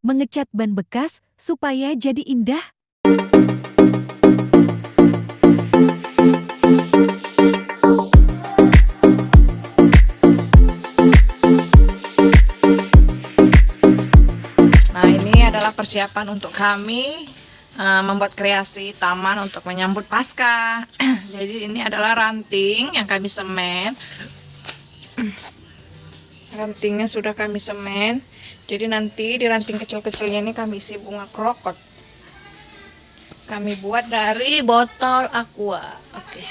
Mengecat ban bekas supaya jadi indah. Nah, ini adalah persiapan untuk kami membuat kreasi taman untuk menyambut Paskah. Jadi ini adalah ranting yang kami semen. Rantingnya sudah kami semen. Jadi nanti di ranting kecil-kecilnya ini kami isi bunga krokot. Kami buat dari botol aqua. Oke.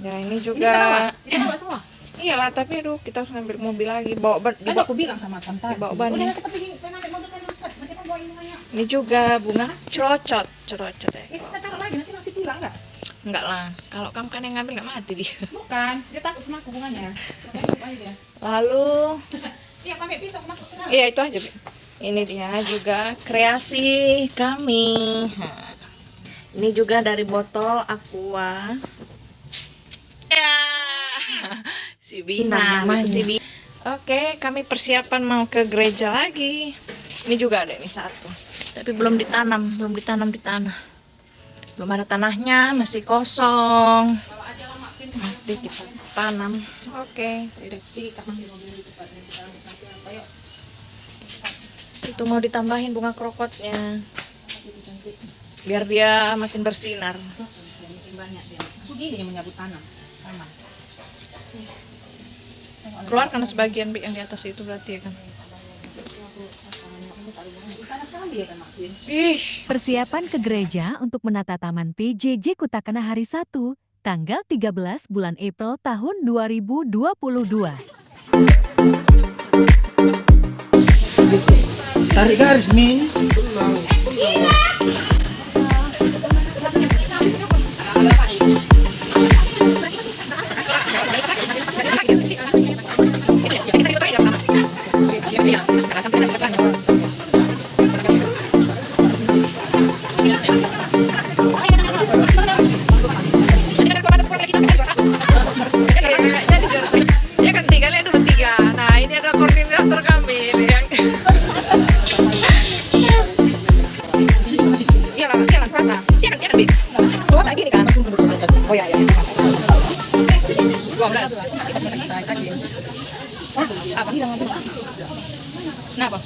Ya ini juga. Iyalah, tapi aduh kita harus ngambil mobil lagi. Bawa ban. Aku bilang sama tante. Bawa bannya. Ini juga bunga cerocot ya. Kita taruh lagi nanti mati tulang enggak? Enggak lah. Kalau kamu kan yang ngambil nggak mati dia. Bukan, dia takut sama aku bunganya. Lalu Iya, pakai pisau masuk ke dalam. iya itu aja, Bi. Ini dia juga kreasi kami. Nah, ini juga dari botol aqua. Ya, si Bina, si Bina. Oke, kami persiapan mau ke gereja lagi. Ini juga ada nih satu, tapi belum ditanam di tanah. Belum ada tanahnya, masih kosong. Nanti kita tanam. Oke. Itu mau ditambahin bunga krokotnya biar dia makin bersinar. Aku gini yang menyambut tanam. Taman. Keluarkan sebagian, Bi, yang di atas itu berarti ya kan. Panas sekali ya kan maksudnya. Ih, Persiapan ke gereja untuk menata Taman PJJ Kutakana hari 1, tanggal 13 bulan April tahun 2022. Tarik garis nih. Ya kan tiga dulu tiga. Nah, ini adalah koordinator kami ini yang iya lah, rasa. Iya kan, Bi. Dua tak gini kan? Oh ya. 12. Apa? Kenapa?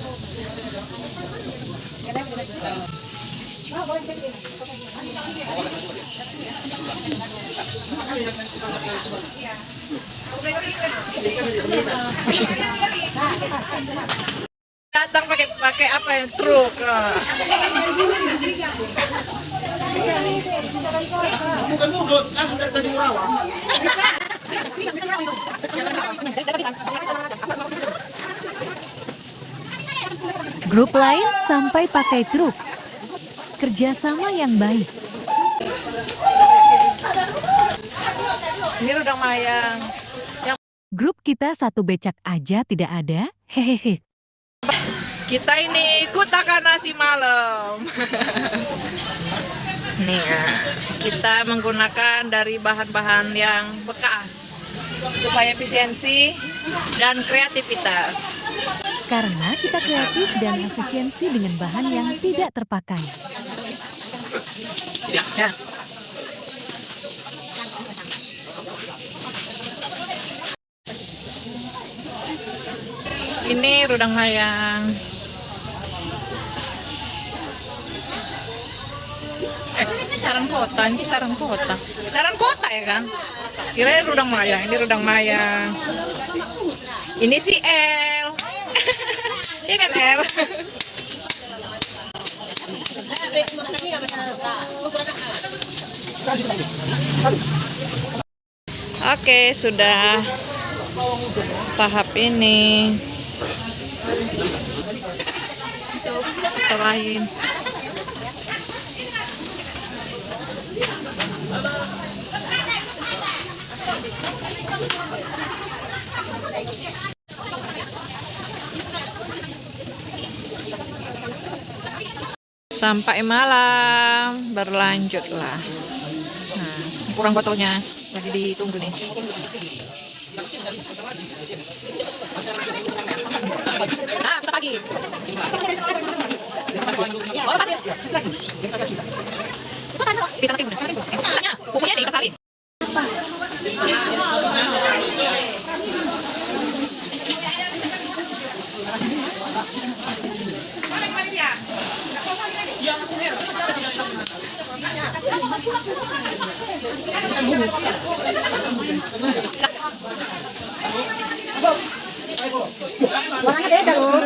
Datang pakai apa yang truk. Bukan mulut, langsung dari tadi murawa. Grup lain sampai pakai truk. Kerjasama yang baik. Ini udang mayang. Grup kita satu becak aja tidak ada. Hehehe. Kita ini Kutakana nasi malam. Nih ya, kita menggunakan dari bahan-bahan yang bekas supaya efisiensi dan kreativitas. Karena kita kreatif dan efisiensi dengan bahan yang tidak terpakai. Ya. Ini rudang mayang. Ini sarang kota, Sarang kota ya kan? Kira rudang mayang, ini rudang mayang. Ini si L. Iya kan L? Oke, sudah tahap ini. Selain sampai malam berlanjutlah. Nah, kurang botolnya lagi ditunggu nih. Ah, pagi. Oh, pasir. Ditarik bunda. Tanya, bukunya ditarik.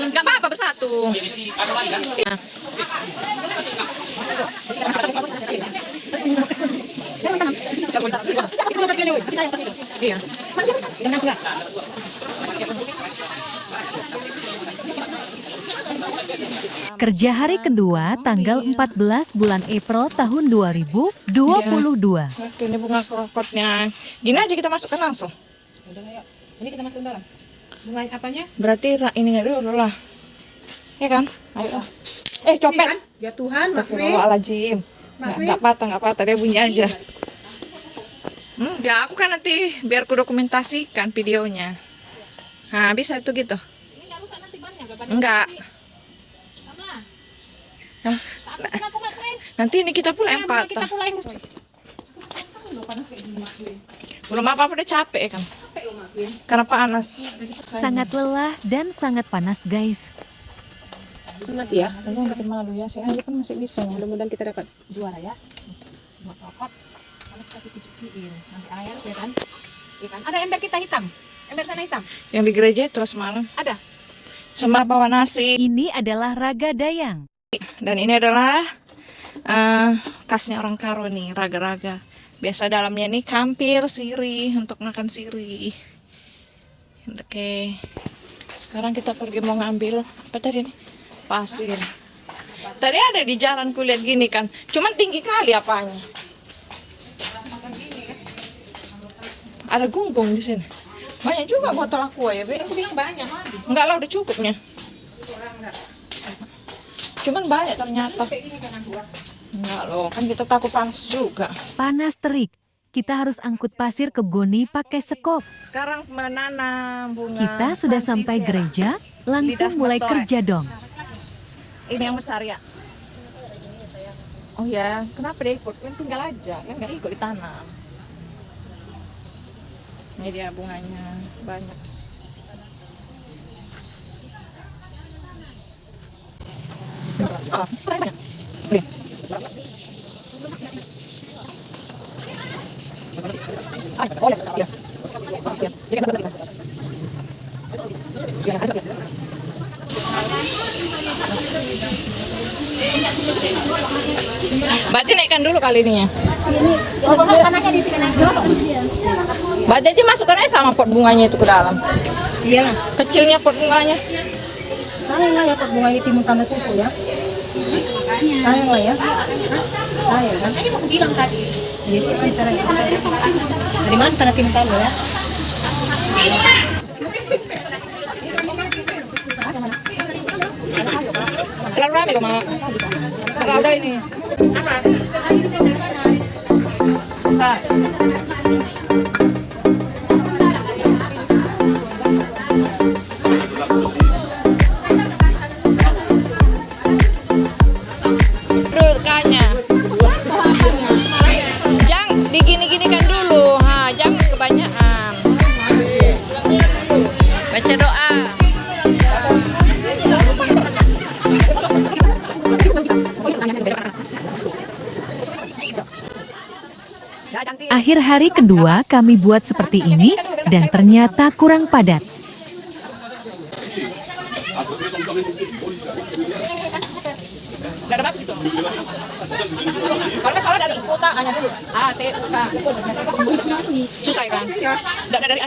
Gak apa-apa bersatu. Iya. Kerja hari kedua tanggal 14 bulan April tahun 2022. Oke, ini bunga krokotnya. Gini aja kita masukkan langsung. Ini kita masuk dalam. Bunga apanya? Berarti ininya dulu lah. Ya kan? Ayo. Copet. Ya Tuhan, Astagfirullahaladzim. Nggak patah, dia bunyi aja. Enggak, aku kan nanti biar ku dokumentasikan videonya. Nah, bisa itu gitu. Ini nggak rusak nanti bannya, Bapak. Enggak. Sama. Yang- Aku masukin. Nanti ini kita pula yang Kita patah. pula yang rusak. Panas kayak gini, Mak Queen. Belum apa-apa udah capek kan. Capek loh, Mak Queen. Karena panas. Sangat lelah dan sangat panas guys. Mati ya. Jangan bikin malu ya, si Andi kan masih bisa. Mudah-mudahan kita dapat juara ya. Buat coklat. Kalau kita cuci-cuciin, nanti air ya kan? Iya kan? Ada ember kita hitam. Ember sana hitam. Yang di gereja terus malam. Ada. Sama bawa nasi. Ini adalah Raga Dayang. Dan ini adalah khasnya orang Karo nih, raga-raga. Biasa dalamnya nih kampir, sirih, untuk makan sirih. Oke. Sekarang kita pergi mau ngambil apa tadi nih? Pasir. Tadi ada di jalan kulihat gini kan. Cuman tinggi kali apanya. Ada gunggong di sini. Banyak juga botol aqua ya, Be. Aku bilang banyak. Enggak lah, udah cukupnya. Cuman banyak ternyata. Enggak loh, kan kita takut panas juga. Panas terik. Kita harus angkut pasir ke Goni pakai sekop. Sekarang menanam bunga. Kita sudah sampai sansevieria. gereja, langsung Lidah mulai mertua. kerja dong. Ini yang besar ya. Oh ya, kenapa dia ikut? Kan tinggal aja, kan nggak ikut ditanam. Ini dia bunganya banyak. Banyak. Nih. Oh ya, iya. Berarti naikkan dulu kali ini ya. Berarti aja masukkan aja sama pot bunganya itu ke dalam. Iya lah. Kecilnya pot bunganya. Sayang lah ya pot bunga ini timun tanah kuku ya. Sayang lah ya. Sayang kan? Tadi mau bilang tadi. Iya, kan cara dari mana tanah timun tanah ya? Terlalu rame kok, Mak. Terlalu ada ini. Rukanya. Jangan digini-ginikan dulu. Ha, jangan kebanyakan. Baca doa. Akhir hari kedua kami buat seperti ini dan ternyata kurang padat. Gak ada bagus itu. Kalau nggak salah dari kota hanya dulu. A, T, U, K. Susah kan? Nggak ada dari.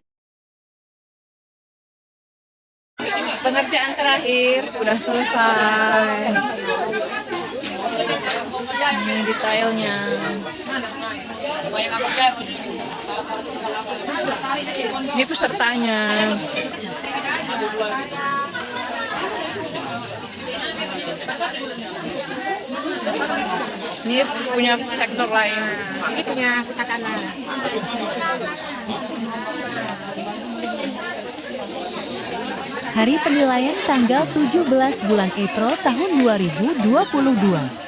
Pengerjaan terakhir sudah selesai. Ini detailnya. Ini pesertanya. Ini punya sektor lain. Ini punya kutakana. Hari penilaian tanggal 17 bulan April tahun 2022.